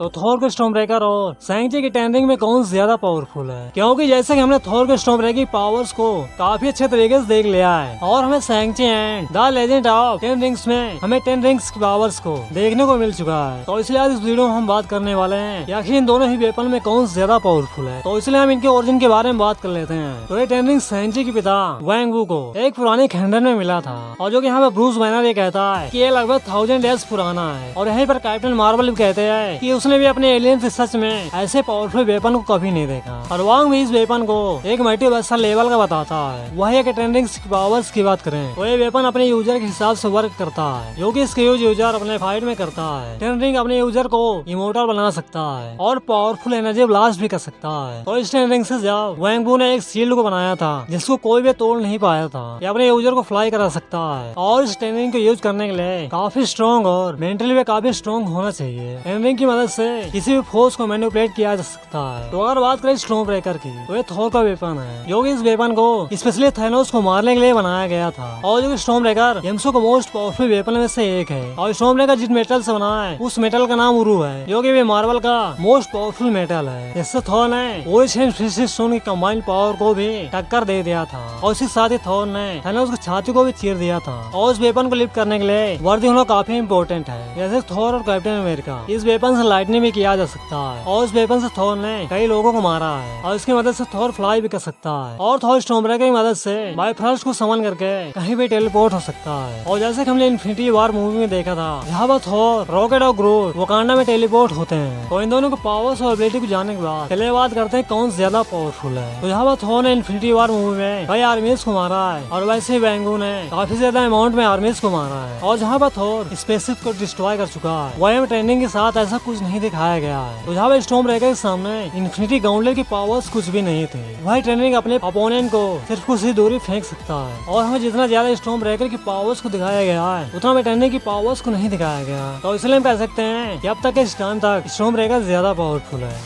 तो थॉर के storm breaker और सैंग-ची की टेन में कौन ज्यादा पावरफुल है? क्योंकि जैसे कि हमने थॉर के स्टॉर्म ब्रेकर की पावर्स को काफी अच्छे तरीके से देख लिया है और हमें Shang-Chi and the legend of 10 rings में हमें 10 रिंग्स की पावर्स को देखने को मिल चुका है। तो इसलिए आज इस वीडियो में हम बात करने वाले हैं कि आखिर इन दोनों ही वेपन में कौन ज्यादा पावरफुल है। तो इसलिए हम इनके ओरिजिन के बारे में बात कर लेते हैं। तो ये 10 रिंग्स सैंग-ची के पिता वैंग वू को एक पुराने खंडर में मिला था और जो कि यहाँ पे ब्रूस बैनर ये कहता है कि ये लगभग 1000 ईयर्स पुराना है और यहीं पर कैप्टन मार्वल भी कहते हैं कि उसने भी अपने एलियन सच में ऐसे पावरफुल वेपन को कभी नहीं देखा। और वांग भी इस वेपन को एक मल्टीवर्सल लेवल का बताता है। वही एक 10 रिंग्स की पावर्स की बात करें तो ये वेपन अपने यूजर के हिसाब से वर्क करता है, जो कि इसके यूजर अपने फाइट में करता है। 10 रिंग अपने यूजर को इमोर्टल बना सकता है और पावरफुल एनर्जी ब्लास्ट भी कर सकता है। तो इस 10 रिंग से जब वैंग वू ने एक शील्ड को बनाया था जिसको कोई भी तोड़ नहीं पाया था, ये अपने यूजर को फ्लाई करा सकता है और इस 10 रिंग को यूज करने के लिए काफी स्ट्रॉन्ग और मेंटली भी काफी स्ट्रॉन्ग होना चाहिए। 10 रिंग की मदद से किसी भी फोर्स को मैनिपुलेट किया जा सकता है। तो अगर बात करें स्टॉर्म ब्रेकर की तो ये थॉर का वेपन है, जो कि इस वेपन को स्पेशली थैनोस को मारने के लिए बनाया गया था। और जो कि स्टॉर्म ब्रेकर यमसो का मोस्ट पावरफुल वेपन में से एक है। और स्टॉर्म ब्रेकर जिस मेटल से बना है उस मेटल का नाम उरू है, जो कि मार्वल का मोस्ट पावरफुल मेटल है। जिससे थॉर ने ओरिजिन स्टोन की कंबाइंड पावर को भी टक्कर दे दिया था और इसके साथ ही थॉर ने थैनोस की छाती को भी चीर दिया था। और इस वेपन को लिफ्ट करने के लिए वर्दी होना काफी इम्पोर्टेंट है। जैसे थॉर और कैप्टन अमेरिका, इस वेपन से लाइटनिंग भी किया जा सकता है और इस वेपन से थॉर ने कई लोगों को मारा है और इसकी मदद से थॉर फ्लाई भी कर सकता है। और थॉर स्टॉर्म ब्रेकर की मदद से बाइफर्स्ट को समन करके कहीं भी टेलीपोर्ट हो सकता है। और जैसे कि हमने इन्फिनिटी वॉर मूवी में देखा था, जहाँ पर थॉर, रॉकेट और ग्रूट वकांडा में टेलीपोर्ट होते हैं। तो इन दोनों को पावर्स और एबिलिटी को जानने के बाद चलिए बात करते हैं कौन ज्यादा पावरफुल है। तो जहाँ पर थॉर ने इन्फिनिटी वॉर मूवी में कई आर्मीज को मारा है और वैसे ही वैंग वू ने काफी ज्यादा अमाउंट में आर्मीज को मारा है। और जहाँ पर थॉर स्पेसशिप को डिस्ट्रॉय कर चुका है, वही ट्रेनिंग के साथ ऐसा कुछ नहीं दिखाया गया है। तो जहाँ पर स्टॉर्म ब्रेकर के सामने इन्फिनिटी गाउंटलेट की पावर्स कुछ भी नहीं थे। वही ट्रेनिंग अपने अपोनेंट को सिर्फ कुछ ही दूरी फेंक सकता है और हमें जितना ज्यादा स्टॉर्म ब्रेकर की पावर्स को दिखाया गया है उतना हमें ट्रेनिंग की पावर्स को नहीं दिखाया गया। तो इसलिए हम कह सकते हैं कि अब तक इस टाइम तक स्टॉर्म ब्रेकर ज्यादा पावरफुल है।